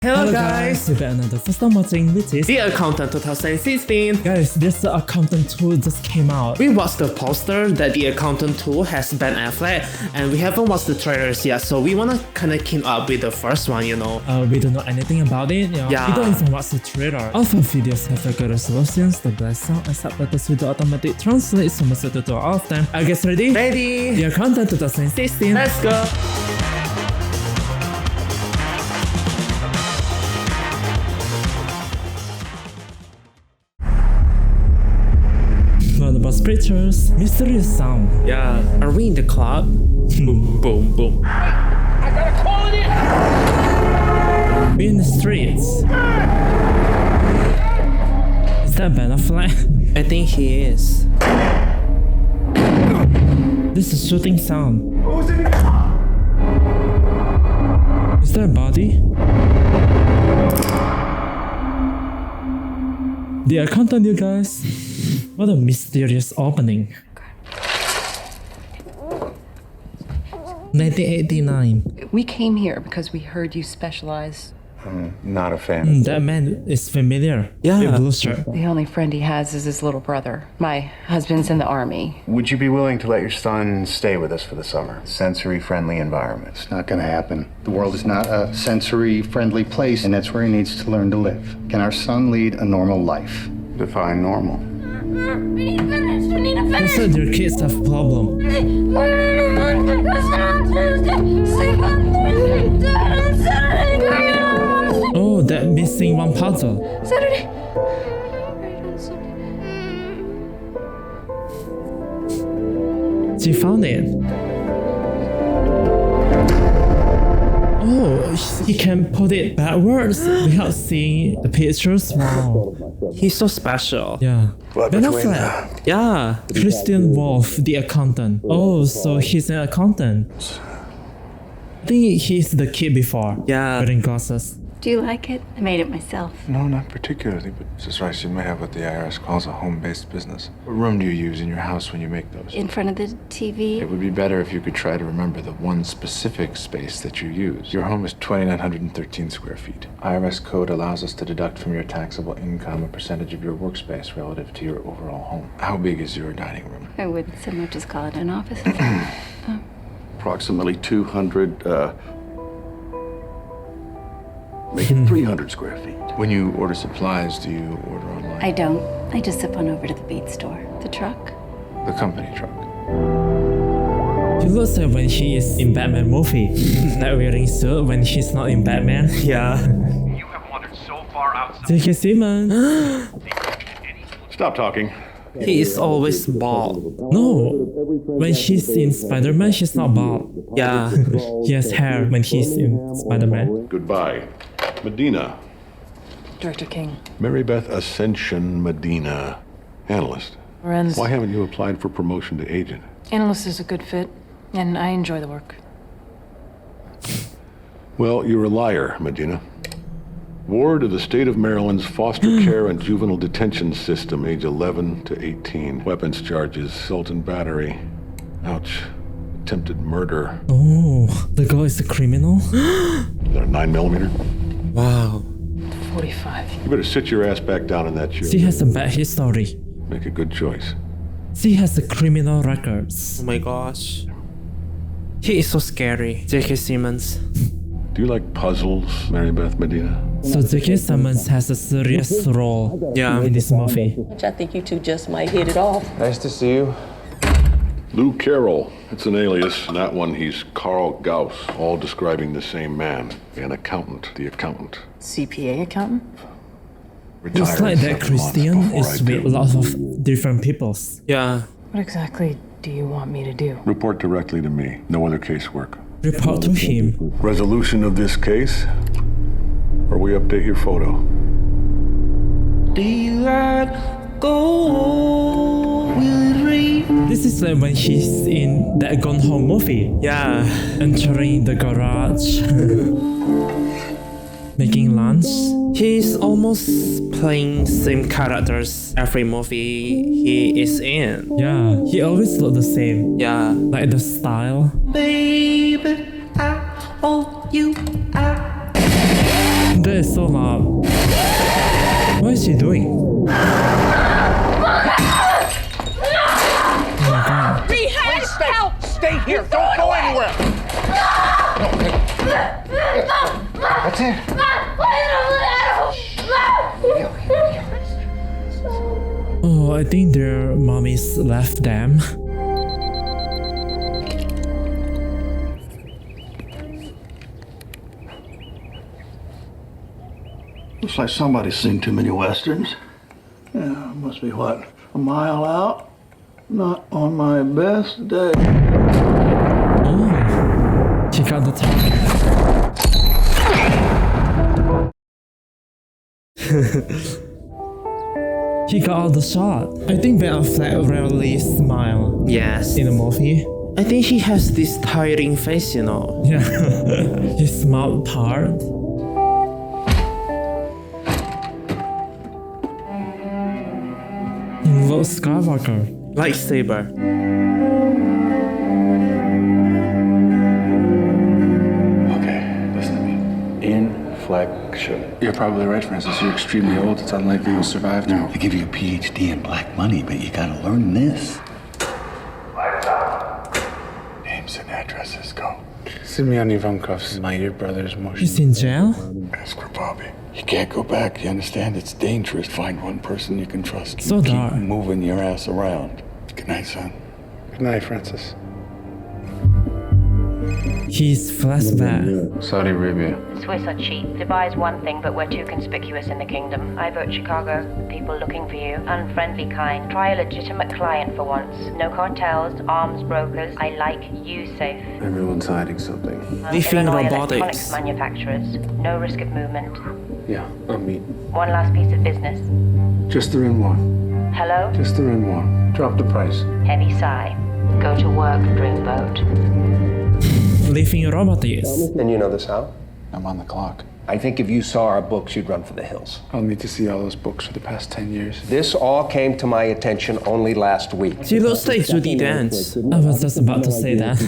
Hello guys! We're back another first time watching, which is The Accountant 2016. guys, this Accountant 2 just came out. We watched the poster that The Accountant 2 has Ben Affleck, and we haven't watched the trailers yet, so we wanna kinda keep up with the first one, you know. We don't know anything about it. Yeah. We don't even watch the trailer. All of our videos have a good resolutions, the best sound, and subtitles with the automatic translate, so much to do all of them. Are you guys ready? Ready? The Accountant 2016. Let's go! What about pictures? Mysterious sound. Yeah. Are we in the club? Boom, boom, boom. I gotta call it in! We're in the streets. Is that Ben Affleck? I think he is. This is shooting sound. Is there a body? The Accountant, you guys. What a mysterious opening. 1989. We came here because we heard you specialize. Not a fan. That man is familiar. Yeah. With blue shirt. The only friend he has is his little brother. My husband's in the army. Would you be willing to let your son stay with us for the summer? Sensory-friendly environment. It's not going to happen. The world is not a sensory-friendly place, and that's where he needs to learn to live. Can our son lead a normal life? Define normal. We need to finish. We need to You finish. said your kids have problem. We're on Monday, listen on Tuesday, sleep on Thursday, dine on Saturday, cricket on Oh, that missing one puzzle. Saturday. Right on Sunday. She found it. Oh, he can put it backwards without seeing the pictures. Wow. He's so special. Yeah. But Ben between Affleck. Yeah. Christian Wolf, the accountant. Oh, so he's an accountant. I think he's the kid before. Yeah. Wearing glasses. Do you like it? I made it myself. No, not particularly, but Mrs. Rice, you may have what the IRS calls a home-based business. What room do you use in your house when you make those? In front of the TV. It would be better if you could try to remember the one specific space that you use. Your home is 2,913 square feet. IRS code allows us to deduct from your taxable income a percentage of your workspace relative to your overall home. How big is your dining room? I wouldn't so much as call it an office. Approximately 200, make it 300 square feet. When you order supplies, do you order online? I don't. I just zip on over to the beat store. The truck. The company truck. He looks like when he is in Batman movie. Not wearing suit when he's not in Batman. Yeah. You have wandered so far outside. J.K. Simmons. Stop talking. He is always bald. No. When she's in Spider-Man, she's not bald. Yeah. He has hair when he's in Spider-Man. Goodbye. Medina. Director King. Mary Beth Ascension Medina. Analyst. Lorenz. Why haven't you applied for promotion to agent? Analyst is a good fit, and I enjoy the work. Well, you're a liar, Medina. Ward of the state of Maryland's foster care and juvenile detention system, age 11 to 18. Weapons charges, assault and battery. Ouch. Attempted murder. Oh, the girl is a criminal? Is that a 9mm? Wow. 45. You better sit your ass back down in that chair. She has a bad history. Make a good choice. She has a criminal records. Oh my gosh. He is so scary. J.K. Simmons. Do you like puzzles, Mary Beth Medina? So J.K. Simmons has a serious role Yeah. in this movie. Which I think you two just might hit it off. Nice to see you. Lou Carroll. It's an alias. In that one, he's Carl Gauss, all describing the same man. An accountant, the accountant. CPA accountant? It's like that Christian is with lots of different peoples. Yeah. What exactly do you want me to do? Report directly to me. No other casework. Report to him. Resolution of this case, or we update your photo. Daylight go will it rain? This is like when she's in that Gone Home movie. Yeah. Entering the garage. Making lunch. He's almost playing same characters every movie he is in. Yeah, he always look the same. Yeah. Like the style. Baby, I owe you. That is so loud. What is she doing? Oh my god. We had help! Stay here! Don't go anywhere! That's it. Oh, I think their mommies left them. Looks like somebody's seen too many westerns. Yeah, must be what, a mile out? Not on my best day. Oh, she got the target. He got all the shot. I think Ben Affleck rarely smile Yes. in a movie. I think he has this tiring face, you know. Yeah, his mouth part. Luke Skywalker. Lightsaber. Okay, listen to me. Inflection. You're probably right, Francis. You're extremely old. It's unlikely you'll survive now. They give you a PhD in black money, but you gotta learn this. Names and addresses, go. Simeon Ivankov's my dear brother's motion. He's in jail? Ask for Bobby. You can't go back, you understand? It's dangerous. Find one person you can trust. So You keep dark. moving your ass around. Good night, son. Good night, Francis. He's flashback. Saudi Arabia. Swiss are cheap. Dubai is one thing, but we're too conspicuous in the kingdom. I vote Chicago. People looking for you. Unfriendly kind. Try a legitimate client for once. No cartels, arms brokers. I like you safe. Everyone's hiding something. Leafing Illinois robotics. electronics manufacturers. No risk of movement. Yeah, I'll meet. One last piece of business. Just the Renoir. Hello? Just the Renoir. Drop the price. Heavy sigh. Go to work, dreamboat. Leafing robotics. And you know this how? I'm on the clock. I think if you saw our books, you'd run for the hills. I'll need to see all those books for the past 10 years. This all came to my attention only last week. She looks like Judi Dench. I was just about to say that.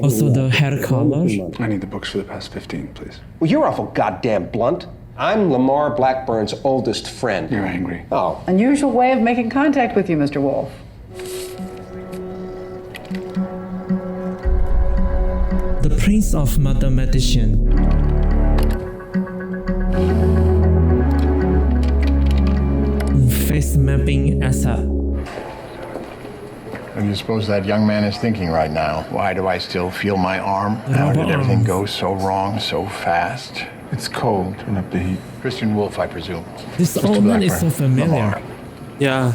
Also the hair color. I need the books for the past 15, please. Well, you're awful goddamn blunt. I'm Lamar Blackburn's oldest friend. You're angry. Oh. Unusual way of making contact with you, Mr. Wolf. The Prince of Mathematician. Face mapping asset. What do you suppose that young man is thinking right now? Why do I still feel my arm? How did everything go so wrong so fast? It's cold. Turn up the heat. Christian Wolf, I presume. This old man is so familiar. Yeah.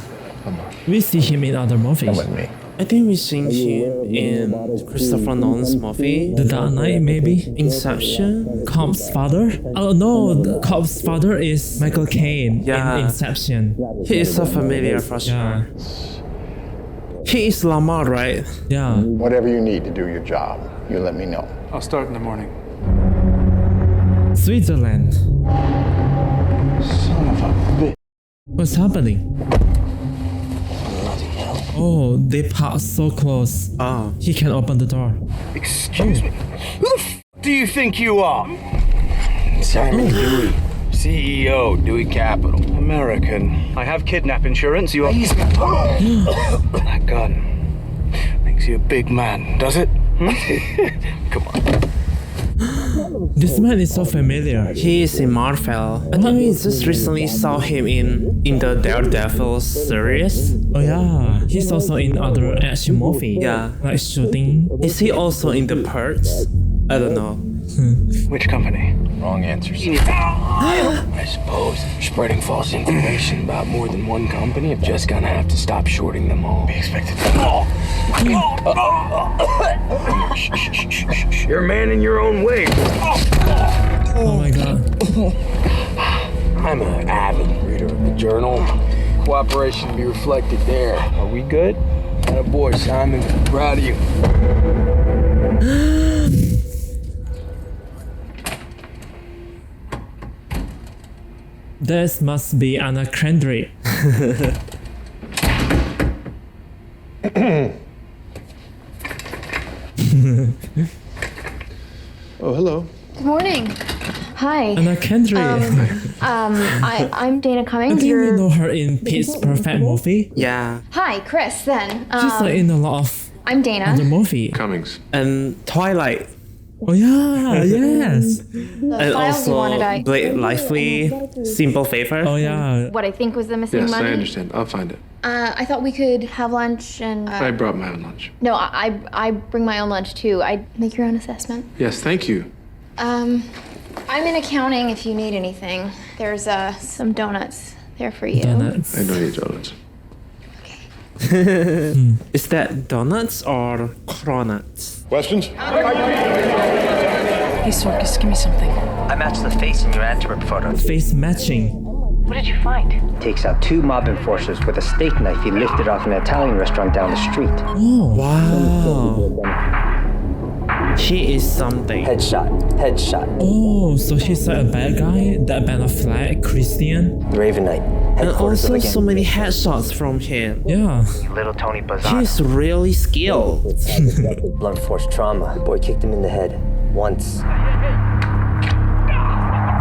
We see him in other movies. Come with me. I think we've seen him in Christopher Nolan's movie. The Dark Knight, maybe? Inception? Cobb's father? Oh no, Cobb's father is Michael Caine Yeah. in Inception. He is so familiar for sure. He is Lamar, right? Yeah. Whatever you need to do your job, you let me know. I'll start in the morning. Switzerland. Son of a bitch. What's happening? Oh, they passed so close. Oh. He can open the door. Excuse me. Who the f do you think you are? Simon Dewey, CEO, Dewey Capital. American. I have kidnap insurance. You are. That gun makes you a big man, does it? Come on. This man is so familiar. He is in Marvel. I think we just recently saw him in the Daredevil series. Oh yeah, he's also in other action movie. Yeah. Like shooting. Is he also in The Purge? I don't know. Which company? Wrong answer, sir. I suppose spreading false information about more than one company. I'm just gonna have to stop shorting them all. Be expected to. You're a man in your own way. Oh my god. I'm an avid reader of the journal. Cooperation to be reflected there. Are we good? Boy, Simon. Proud of you. This must be Anna Kendrick. Oh, hello. Good morning. Hi. Anna Kendrick. I'm Dana I Cummings. think we know her in Pitch Perfect movie. Yeah. Hi, Chris. Then. She's like in a lot of I'm Dana. other movie. Cummings. And Twilight. Oh yeah, yes. The And files you wanted, also Blake Lively, Simple Favor. Oh yeah. What I think was the missing Yes, money. I understand. I'll find it. I thought we could have lunch and. I brought my own lunch. No, I bring my own lunch too. I make your own assessment. Yes, thank you. I'm in accounting if you need anything. There's some donuts there for you. Donuts. I don't eat donuts. Is that donuts or cronuts? Questions? Hey, Sorkis, give me something. I matched the face in your anti-rip photo. Face matching. What did you find? Takes out 2 mob enforcers with a steak knife he lifted off an Italian restaurant down the street. Oh. Wow. She is something. Headshot. Oh, so he's like a bad guy? That Ben Affleck, Christian? Raven Knight. And also so many headshots from him. Yeah. Little Tony Bazzano. He's really skilled. Blunt force trauma. Boy kicked him in the head. Once.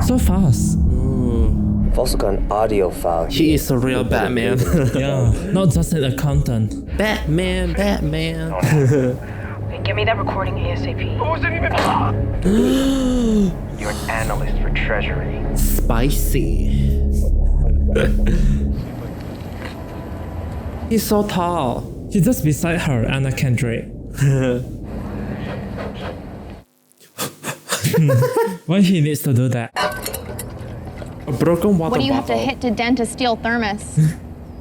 So fast. I've also got an audio file. He is a real Batman. Yeah, not just an accountant. Batman. Give me that recording ASAP. You're an analyst for Treasury. Spicy. He's so tall. He's just beside her, Anna Kendrick. Why he needs to do that? A broken water What do you have to bottle. hit to dent a steel thermos?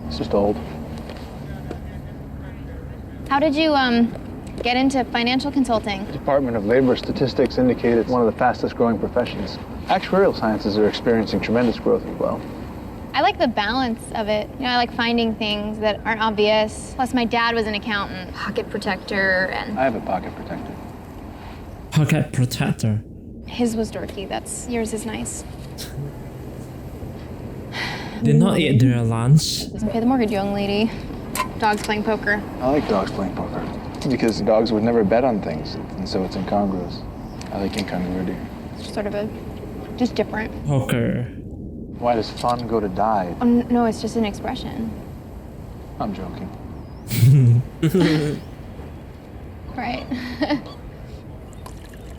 It's just old. How did you get into financial consulting? Department of Labor statistics indicate it's one of the fastest growing professions. Actuarial sciences are experiencing tremendous growth as well. I like the balance of it. You know, I like finding things that aren't obvious. Plus, my dad was an accountant, pocket protector, and I have a pocket protector. Pocket protector. his was dorky. Yours is nice. Did not eat their lunch. Doesn't pay the mortgage, young lady. Dogs playing poker. I like dogs playing poker because dogs would never bet on things, and so it's incongruous. I like incongruity. It's sort of just different. Poker. Why does fun go to die? Oh, no, it's just an expression. I'm joking. Right.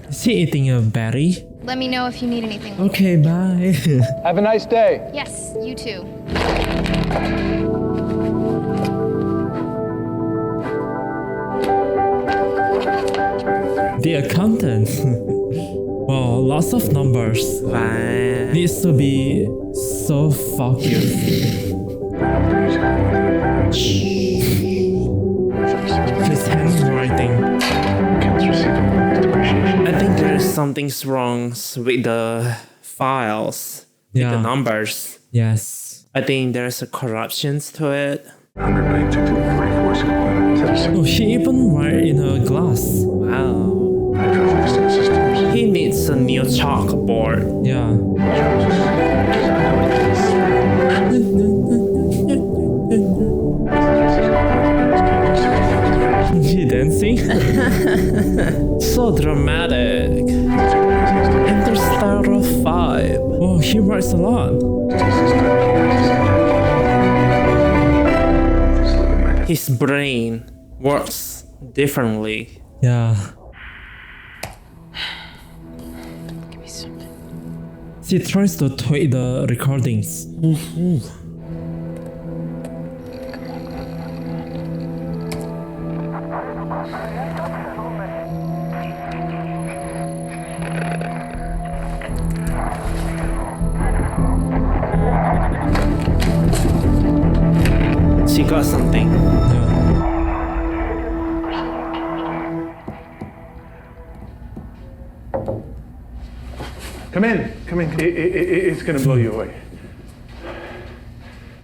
Is he eating a berry? Let me know if you need anything. Okay, bye. Have a nice day. Yes, you too. The accountant. Wow, lots of numbers. Needs to be so focused. His handwriting. I think there's something wrong with the files, with Yeah. the numbers. Yes. I think there's a corruptions to it. Oh, she even write in a glass. Wow. He needs a new chalkboard. Yeah. She dancing? So dramatic. Interstellar 5. Oh, he writes a lot. His brain works differently. Yeah. She tries to tweak the recordings. She got something. Come in. It's gonna blow you away.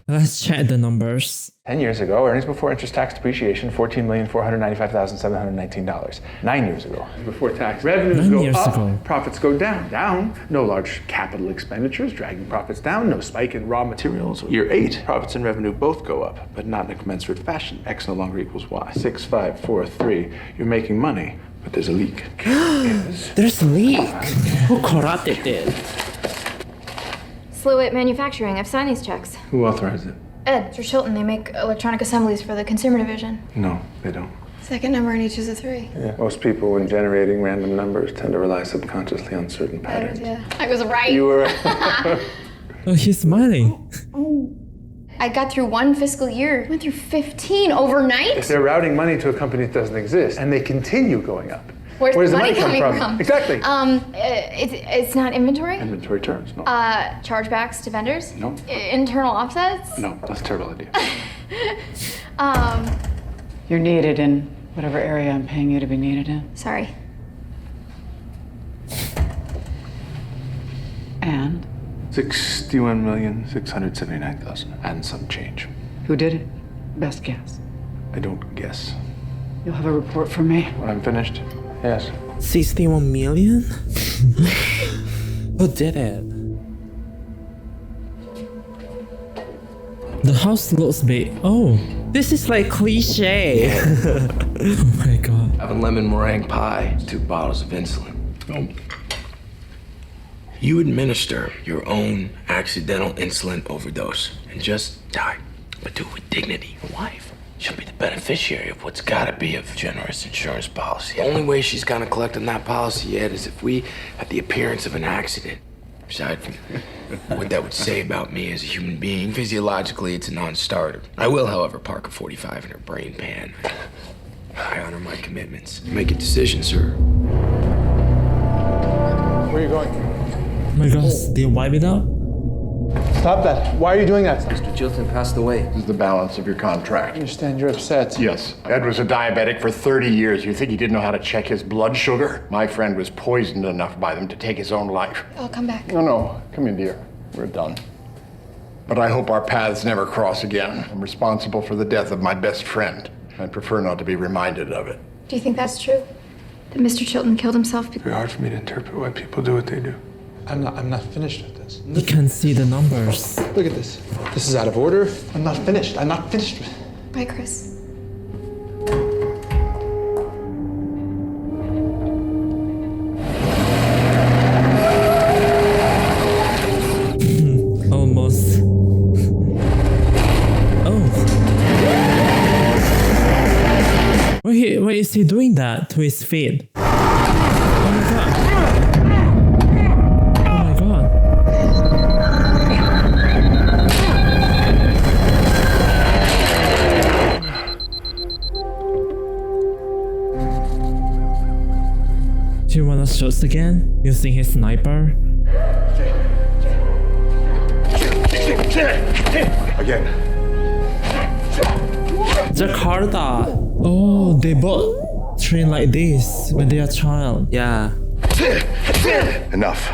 Let's check the numbers. 10 years ago, earnings before interest tax depreciation, $14,495,719. 9 years ago. Before tax, revenues 9 go years up, ago. profits go down. No large capital expenditures dragging profits down. No spike in raw materials. Year 8, profits and revenue both go up, but not in a commensurate fashion. X no longer equals Y. 6, 5, 4, 3. You're making money, But there's a leak. There's a leak. Who corrupted it? Sluit Manufacturing. I've signed these checks. Who authorized it? Ed, for Chilton, they make electronic assemblies for the consumer division. No, they don't. Second number in each is a 3. Yeah. Most people, when generating random numbers, tend to rely subconsciously on certain patterns. Yeah. I was right. You were. Oh, he's smiling. I got through 1 fiscal year. Went through 15 overnight. If they're routing money to a company that doesn't exist, and they continue going up, Where's the money come coming from? from? Exactly. It's not inventory? Inventory terms, no. Chargebacks to vendors? No. Internal offsets? No, that's a terrible idea. You're needed in whatever area I'm paying you to be needed in. Sorry. And? 61,679,000 and some change. Who did it? Best guess. I don't guess. You'll have a report from me. When I'm finished, yes. 61 million? Who did it? The house looks big. Oh. This is like cliche. Oh my god. Have a lemon meringue pie, 2 bottles of insulin. You administer your own accidental insulin overdose and just die. But do it with dignity. Your wife, she'll be the beneficiary of what's gotta be a generous insurance policy. The only way she's gonna collect on that policy yet is if we have the appearance of an accident. Aside from what that would say about me as a human being, physiologically it's a non-starter. I will, however, park a 45 in her brain pan. I honor my commitments. Make a decision, sir. Where are you going? Oh my gosh, they wipe it out? Stop that. Why are you doing that? Mr. Chilton passed away. This is the balance of your contract. I understand you're upset. Yes. Ed was a diabetic for 30 years. You think he didn't know how to check his blood sugar? My friend was poisoned enough by them to take his own life. I'll come back. No. Come in, dear. We're done. But I hope our paths never cross again. I'm responsible for the death of my best friend. I'd prefer not to be reminded of it. Do you think that's true? That Mr. Chilton killed himself It's very hard for me to interpret why people do what they do. I'm not finished with this. You can see the numbers. Look at this. This is out of order. I'm not finished. I'm not finished with it. Bye, Chris. Almost. Oh. Why is he doing that to his feet? Oh my god. Oh my god. Do you wanna shoot again? Using his sniper? Again. Jakarta. Oh, they both train like this when they are child. Yeah. Enough.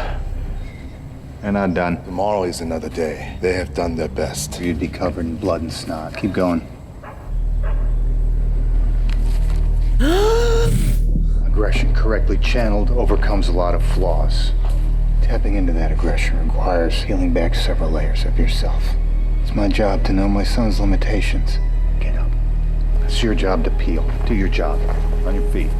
They're not done. Tomorrow is another day. They have done their best. You'd be covered in blood and snot. Keep going. Aggression correctly channeled overcomes a lot of flaws. Tapping into that aggression requires healing back several layers of yourself. It's my job to know my son's limitations. Get up. It's your job to peel. Do your job. On your feet.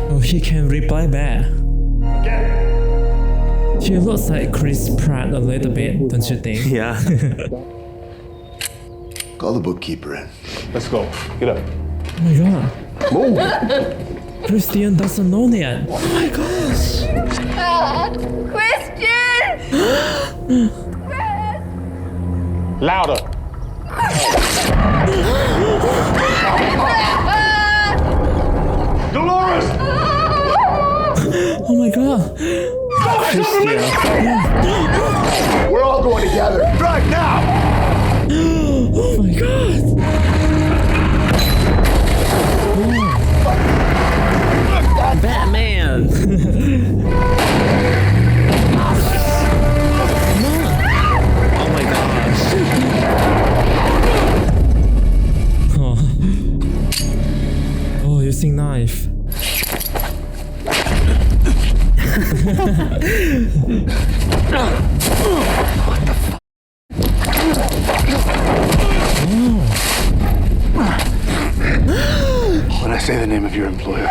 Oh, he can reply back. He looks like Chris Pratt a little bit, don't you think? Yeah. Call the bookkeeper in. Let's go. Get up. Oh my god. Move. Christian doesn't know yet. Oh my gosh. Christian! Louder. Dolores! Oh my god. Christian. We're all going together. Drive now! Oh my god. Batman. Oh my gosh. Oh. Oh, using knife. What name of your employer,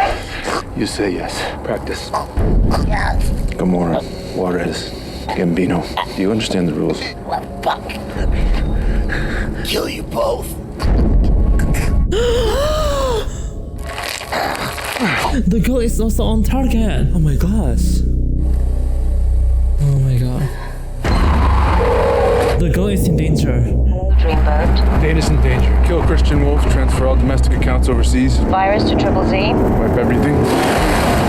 you say yes. Practice. Gamora, Juarez, Gambino. Do you understand the rules? Fuck. Kill you both. The girl is also on target. Oh my gosh. Oh my god. The girl is in danger. Dreamboat. Data's in danger. Kill Christian Wolf, transfer all domestic accounts overseas. Virus to Triple Z. Wipe everything.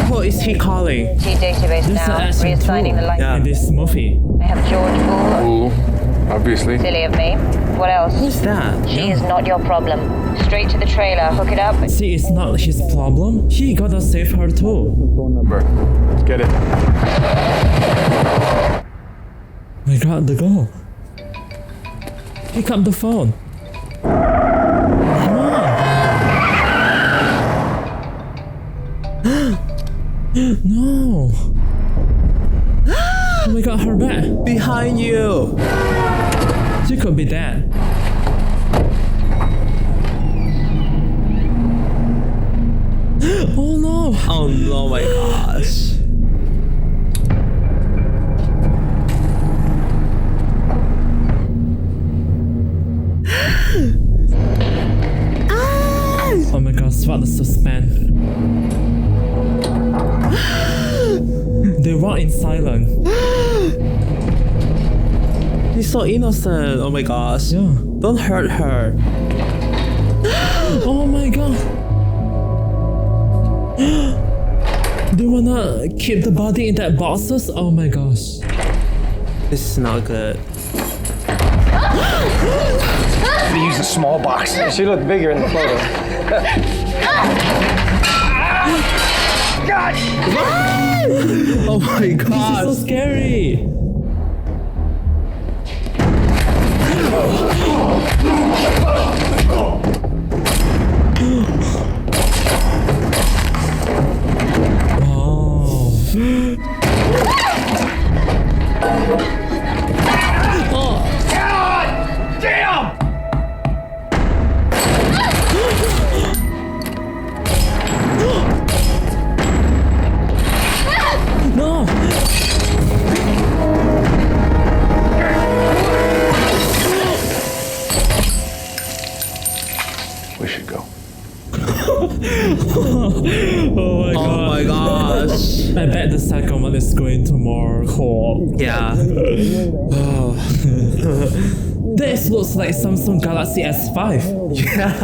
Who is he calling? T database This is now. Action Reassigning the light. in this movie. I have George Bull. Fool, obviously. Silly of me. What else? Who's that? She is not your problem. Straight to the trailer. Hook it up. See, it's not his problem. He gotta save her too. Number. Get it. My god, the girl. Pick up the phone. Come on. No. Oh my god, her back. Behind you. She could be dead. Oh no. Oh no, my gosh. Oh my god, what the suspense. They walk in silence. He's so innocent. Oh my gosh. Yeah. Don't hurt her. Oh my god. They wanna keep the body in that boxes? Oh my gosh. This is not good. They use a small box. She looked bigger in the photo. God! Oh my This god. is so scary. God damn! No! We should go. Oh my god. Oh my gosh. I bet the second one is going to more cool. Yeah. This looks like Samsung Galaxy S5. Yeah.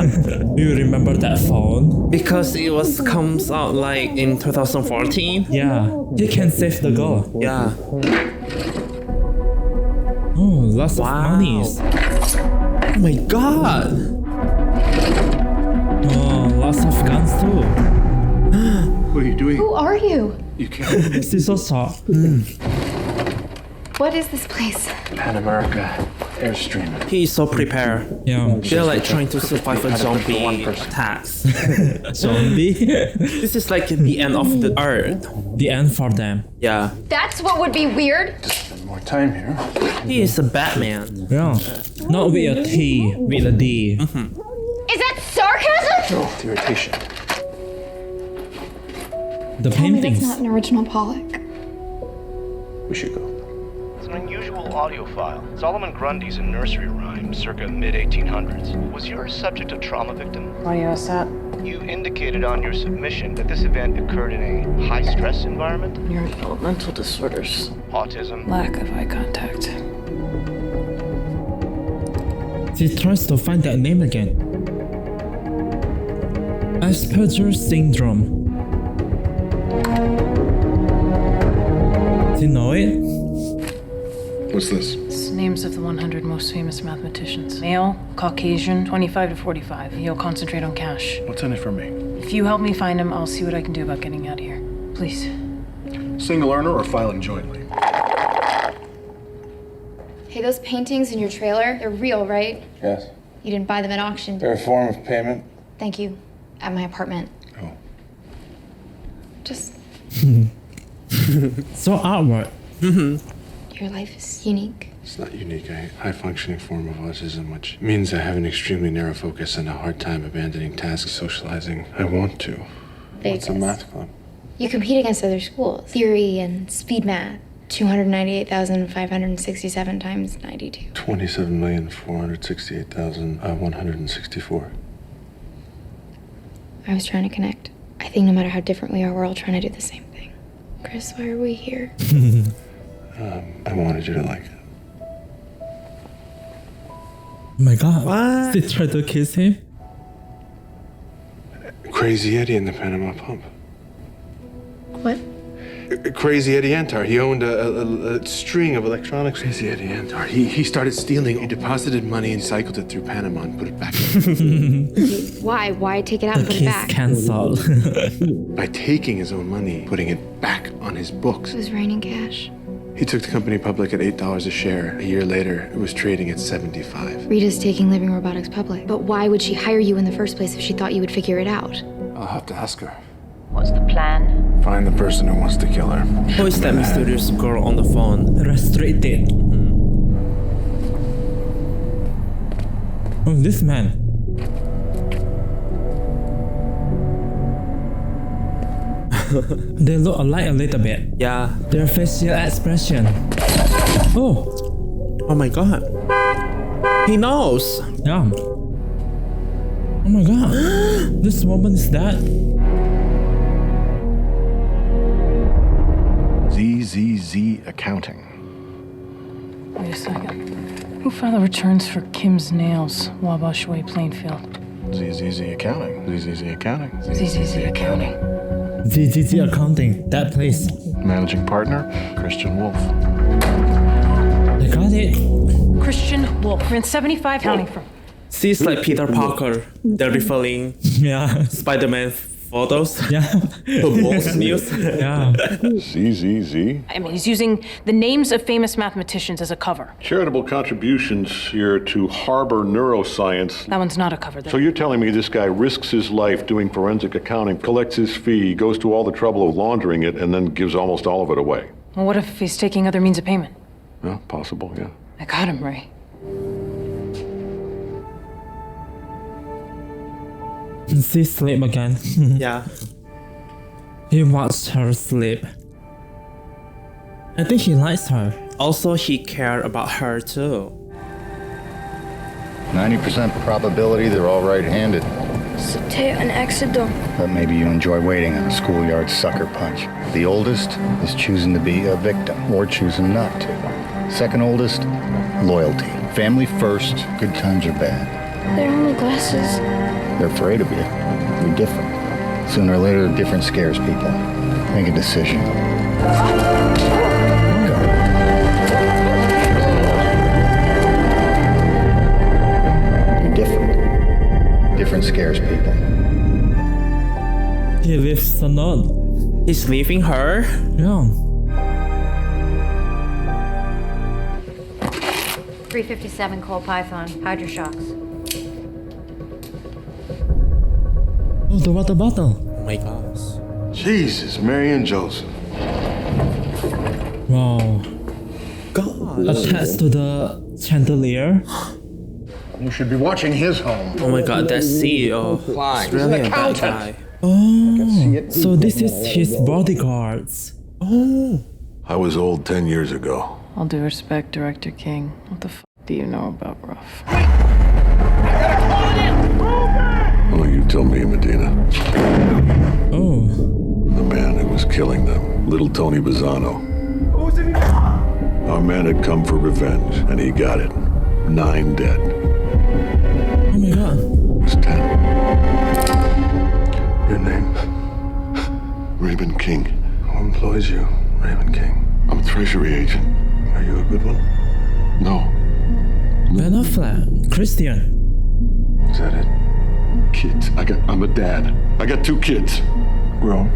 Do you remember that phone? Because it comes out like in 2014. Yeah. You can save the girl. Yeah. Oh, lots of Wow. monies. Oh my god. Oh, lots of guns too. What are you doing? Who are you? You can't. She's so soft. What is this place? Pan America Airstream. He is so prepared. Yeah. They're like trying to survive a zombie attacks. Zombie? This is like the end of the earth. The end for them. Yeah. That's what would be weird. Spend more time here. He is a Batman. Yeah. Not with a T, with a D. Is that sarcasm? No, the irritation. The Tell me that's paintings. not an original Pollock. We should go. It's an unusual audio file. Solomon Grundy's a nursery rhyme circa mid-1800s. Was your subject a trauma victim? Why do you ask that? You indicated on your submission that this event occurred in a high-stress environment. Neurodevelopmental disorders. Autism. Lack of eye contact. She tries to find that name again. Asperger syndrome. Do you know it? What's this? It's names of the 100 most famous mathematicians. Male, Caucasian, 25 to 45. He'll concentrate on cash. What's in it for me? If you help me find him, I'll see what I can do about getting out of here. Please. Single earner or filing jointly? Hey, those paintings in your trailer, they're real, right? Yes. You didn't buy them at auction. They're a form of payment. Thank you. At my apartment. Oh. Just So awkward. Your life is unique. It's not unique. A high-functioning form of autism, which means I have an extremely narrow focus and a hard time abandoning tasks, socializing. I want to. What's a math club? You compete against other schools. Theory and speed math. 298,567 times 92. 27,468,164. I was trying to connect. I think no matter how different we are, we're all trying to do the same thing. Chris, why are we here? I wanted you to like it. Oh my god. What? They tried to kiss him? Crazy Eddie in the Panama Pump. What? Crazy Eddie Antar. He owned a string of electronics. Crazy Eddie Antar. He started stealing. He deposited money and cycled it through Panama and put it back. Why? Why take it out and put it back? Cancelled. By taking his own money, putting it back on his books. It was raining cash. He took the company public at $8 a share. A year later, it was trading at $75. Rita's taking Living Robotics public. But why would she hire you in the first place if she thought you would figure it out? I'll have to ask her. What's the plan? Find the person who wants to kill her. Who is that mysterious girl on the phone? Restricted. Oh, this man. They look alike a little bit. Yeah. Their facial expression. Oh. Oh my god. He knows. Yeah. Oh my god. This woman is that. ZZZ Accounting. Wait a second. Who filed the returns for Kim's Nails, Wabash Way, Plainfield? ZZZ Accounting. ZZZ Accounting. ZZZ Accounting. ZZZ Accounting, that place. Managing partner, Christian Wolf. I got it. Christian Wolf. Ran 75 accounting firm. Seems like Peter Parker. They're revealing Spider-Man photos. Yeah. Football news. Yeah. ZZZ? I mean, he's using the names of famous mathematicians as a cover. Charitable contributions here to Harbor Neuroscience. That one's not a cover, though. So you're telling me this guy risks his life doing forensic accounting, collects his fee, goes to all the trouble of laundering it, and then gives almost all of it away? Well, what if he's taking other means of payment? Yeah, possible, yeah. I got him, Ray. She sleep again. Yeah. He watched her sleep. I think he likes her. Also, he cared about her too. 90% probability they're all right-handed. C'était un accident. But maybe you enjoy waiting on a schoolyard sucker punch. The oldest is choosing to be a victim, or choosing not to. Second oldest, loyalty. Family first, good times or bad. They're only glasses. They're afraid of you. You're different. Sooner or later, different scares people. Make a decision. You're different. Different scares people. He leaves a note. He's leaving her? Yeah. 357 Coal Python, Hydroshocks. Oh, the water bottle. Oh my gosh. Jesus, Mary and Joseph. Wow. God. Attached to the chandelier. You should be watching his home. Oh my god, that CEO. It's really a bad guy. Oh, so this is his bodyguards. Oh. I was old 10 years ago. All due respect, Director King. What the f do you know about Ruff? Oh, you tell me, Medina. Oh. The man who was killing them, little Tony Bazzano. Our man had come for revenge, and he got it. 9 dead. Oh my god. It was 10. Your name? Raymond King. Who employs you, Raymond King? I'm a treasury agent. Are you a good one? No. Ben Affleck. Christian. Is that it? Kids. I'm a dad. I got 2 kids. Grown?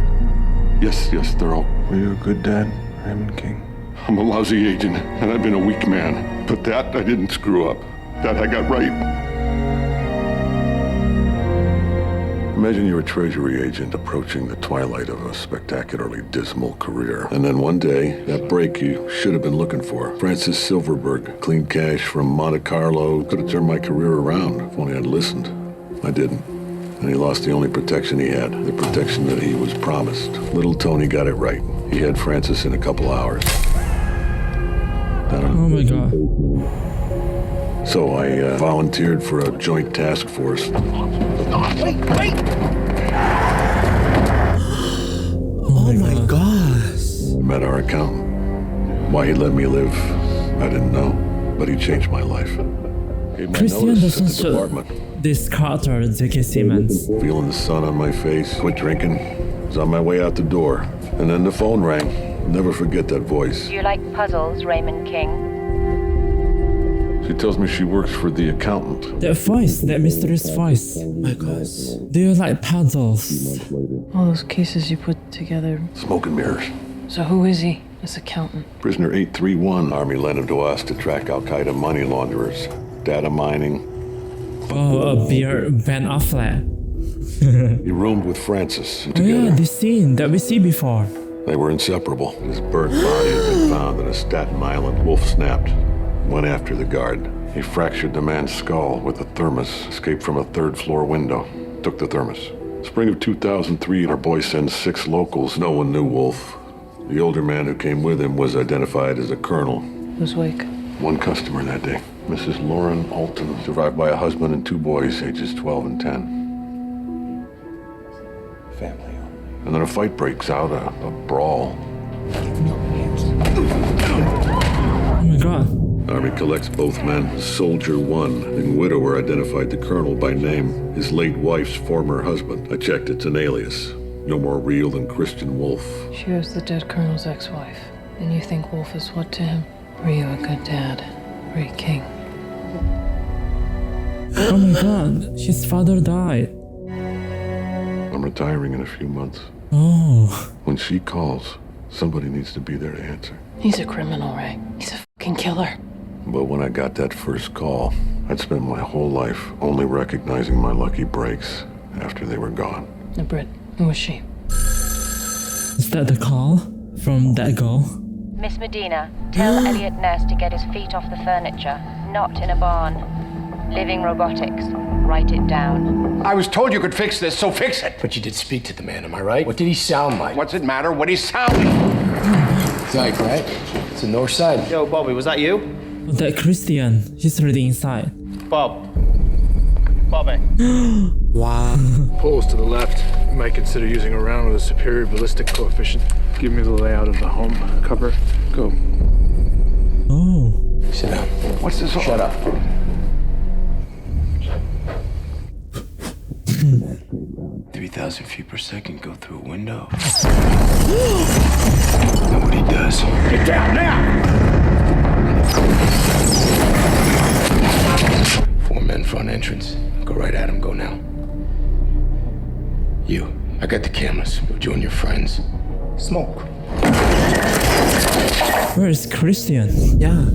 Yes, they're all. Were you a good dad, Raymond King? I'm a lousy agent, and I've been a weak man. But that I didn't screw up. That I got right. Imagine you're a treasury agent approaching the twilight of a spectacularly dismal career. And then one day, that break you should have been looking for. Francis Silverberg, clean cash from Monte Carlo, could have turned my career around if only I'd listened. I didn't. And he lost the only protection he had, the protection that he was promised. Little Tony got it right. He had Francis in a couple hours. Oh my god. So I volunteered for a joint task force. Wait! Oh my gosh. Met our accountant. Why he let me live, I didn't know. But he changed my life. Christian doesn't show this character, J.K. Simmons. Feeling the sun on my face, quit drinking. Was on my way out the door. And then the phone rang. Never forget that voice. Do you like puzzles, Raymond King? She tells me she works for the accountant. That voice, that mysterious voice. Oh my gosh. Do you like puzzles? All those cases you put together. Smoke and mirrors. So who is he, this accountant? Prisoner 831. Army lent him to us to track Al-Qaeda money launderers. Data mining. Oh, a beer Ben Affleck. He roomed with Francis. Oh yeah, this scene that we see before. They were inseparable. His burnt body had been found in a Staten Island. Wolf snapped. Went after the guard. He fractured the man's skull with a thermos. Escaped from a third-floor window. Took the thermos. Spring of 2003, our boy sends 6 locals. No one knew Wolf. The older man who came with him was identified as a colonel. Whose wake? One customer that day. Mrs. Lauren Alton, survived by a husband and 2 boys, ages 12 and 10. Family. And then a fight breaks out, a brawl. Oh my god. Army collects both men. Soldier 1 and widower identified the colonel by name, his late wife's former husband. I checked, it's an alias. No more real than Christian Wolf. She was the dead colonel's ex-wife. And you think Wolf is what to him? Were you a good dad? Ray King? Oh my god, his father died. I'm retiring in a few months. Oh. When she calls, somebody needs to be there to answer. He's a criminal, Ray. He's a fucking killer. But when I got that first call, I'd spent my whole life only recognizing my lucky breaks after they were gone. The Brit. Who was she? Is that the call from that girl? Miss Medina, tell Elliot Ness to get his feet off the furniture, not in a barn. Living Robotics. Write it down. I was told you could fix this, so fix it. But you did speak to the man, am I right? What did he sound like? What's it matter what he sounded like? Dyke, right? It's the north side. Yo, Bobby, was that you? Oh, that Christian, he's already inside. Bob. Bobby. Wow. Pulls to the left. You might consider using a round with a superior ballistic coefficient. Give me the layout of the home. Cover. Go. Oh. Sit down. What's this all? Shut up. 3,000 feet per second go through a window. Nobody does. Get down now! 4 men front entrance. Go right at him. Go now. You. I got the cameras. Go join your friends. Smoke. Where is Christian? Yeah.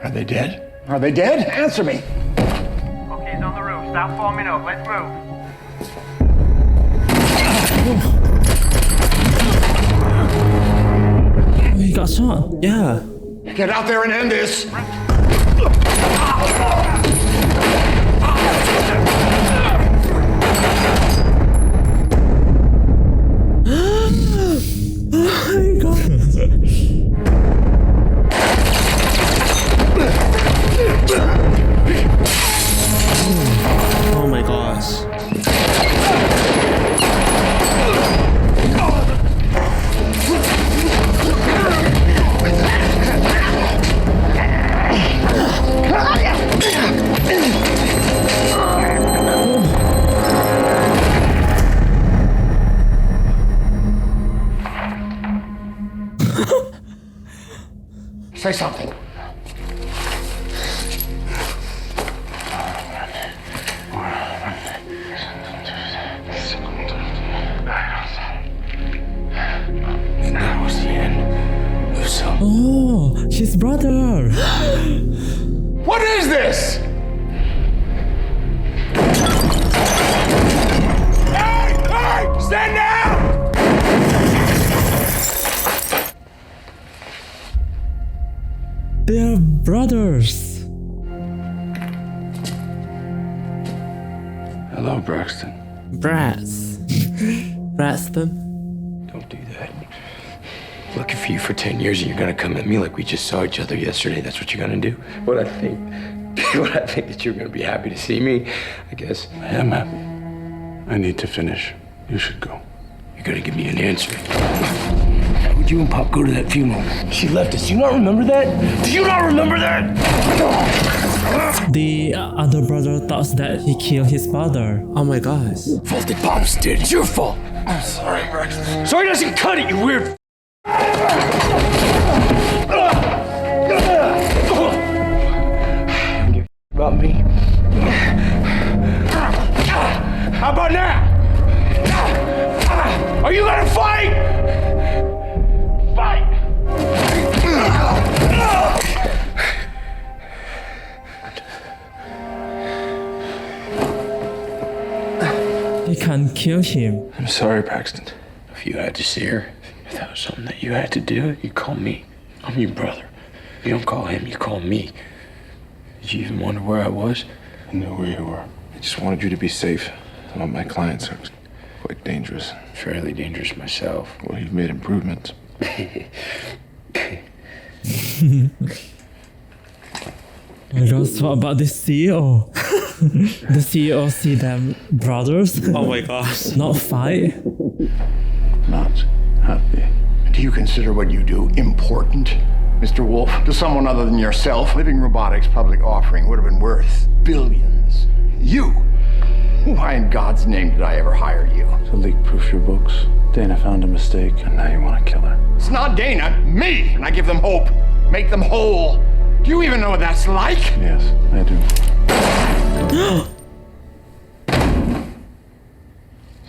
Are they dead? Are they dead? Answer me. Okay, he's on the roof. Stop forming up. Let's move. Oh, he got shot. Yeah. Get out there and end this. Oh my god. Oh my gosh. Say something. Oh, his brother. What is this? Hey! Hey! Stand down! They're brothers. Hello, Braxton. Braxton. Don't do that. Looking for you for 10 years and you're gonna come at me like we just saw each other yesterday. That's what you're gonna do? What I think that you're gonna be happy to see me, I guess. I am happy. I need to finish. You should go. You're gonna give me an answer. How would you and Pop go to that funeral? She left us. Do you not remember that? Do you not remember that? The other brother thought that he killed his father. Oh my gosh. Fault that Pops did. It's your fault. I'm sorry, Braxton. Sorry doesn't cut it, you weird. About me. How about now? Are you gonna fight? Fight! He can't kill him. I'm sorry, Braxton. If you had to see her, if that was something that you had to do, you call me. I'm your brother. You don't call him, you call me. Did you even wonder where I was? I knew where you were. I just wanted you to be safe. Some of my clients are quite dangerous. Fairly dangerous myself. Well, you've made improvements. Oh gosh, what about the CEO? The CEO see them brothers. Oh my gosh. Not fight. Not happy. Do you consider what you do important, Mr. Wolf? To someone other than yourself, Living Robotics' public offering would have been worth billions. You? Why in God's name did I ever hire you? To leak-proof your books. Dana found a mistake, and now you want to kill her. It's not Dana, me! And I give them hope. Make them whole. Do you even know what that's like? Yes, I do.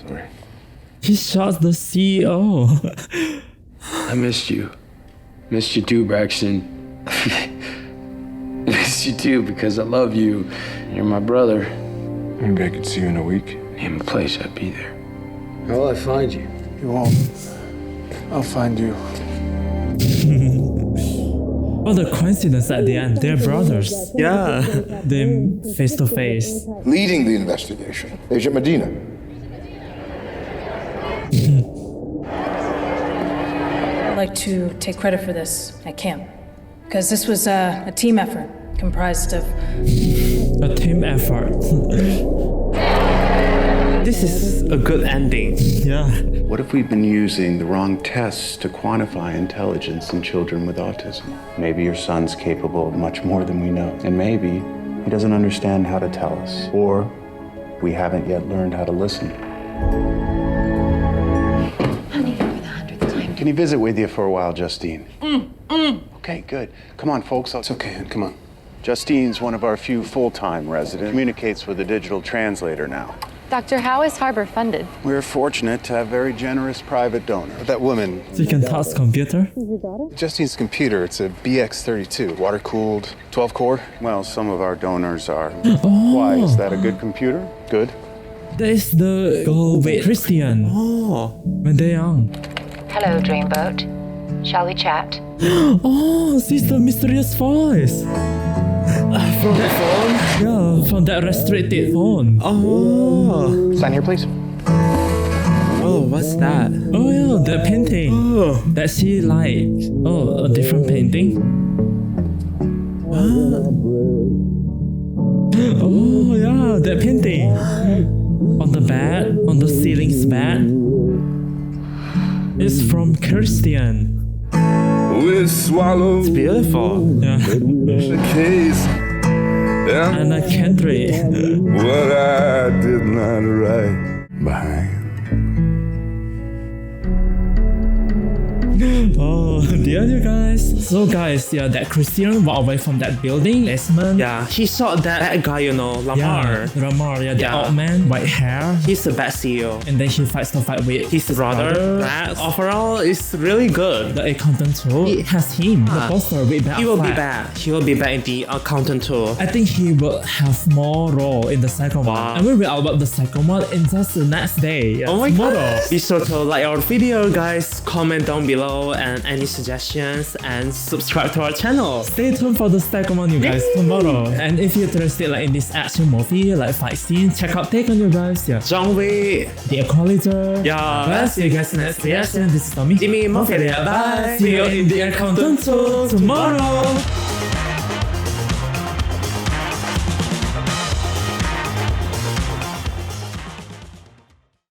Sorry. He shot the CEO. I missed you. Missed you too, Braxton. Missed you too because I love you. You're my brother. Maybe I could see you in a week. Name a place, I'd be there. How will I find you? You won't. I'll find you. What a coincidence at the end. They're brothers. Yeah. Them face to face. Leading the investigation, Agent Medina. I'd like to take credit for this at camp, because this was a team effort comprised of... A team effort. This is a good ending. Yeah. What if we've been using the wrong tests to quantify intelligence in children with autism? Maybe your son's capable of much more than we know. And maybe he doesn't understand how to tell us. Or we haven't yet learned how to listen. Honey, for the 100th time. Can you visit with you for a while, Justine? Okay, good. Come on, folks. It's okay. Come on. Justine's one of our few full-time residents. Communicates with a digital translator now. Doctor, how is Harbor funded? We're fortunate to have very generous private donors. That woman. So you can touch computer? Justine's computer, it's a BX32, water-cooled, 12-core. Well, some of our donors are. Oh. Why? Is that a good computer? Good? That is the girl with Christian. Oh. When they're young. Hello, Dreamboat. Shall we chat? Oh, she's the mysterious voice. From that phone? Yeah, from that restricted phone. Oh. Sign here, please. Oh, what's that? Oh yeah, that painting. Oh. That she liked. Oh, a different painting. Oh yeah, that painting. On the bed, on the ceiling's bed. It's from Christian. We swallow. It's beautiful. Yeah. The case. Anna Kendrick. What I did not write behind. Oh, dear you guys. So guys, yeah, that Christian walked away from that building, basement. Yeah, he shot that guy, you know, Lamar. Yeah, Lamar, yeah, the old man, white hair. He's the bad CEO. And then he fights the fight with his brother. That overall is really good. The accountant too. It has him. The poster with Ben He will be Affleck. back. He will be back in the accountant too. I think he will have more role in the second one. And we will about the second one in just the next day. Yeah, oh my tomorrow. god. Be sure to like our video, guys. Comment down below and any suggestions and subscribe to our channel. Stay tuned for the second one, you guys, tomorrow. And if you're interested like in this action movie, like fight scene, check out Take On, you guys. Yeah. John Wick. The Equalizer. Yeah. Well, see you guys next reaction. This is Tommy. Jimmy Murphy. Bye. See you in the accountant tomorrow.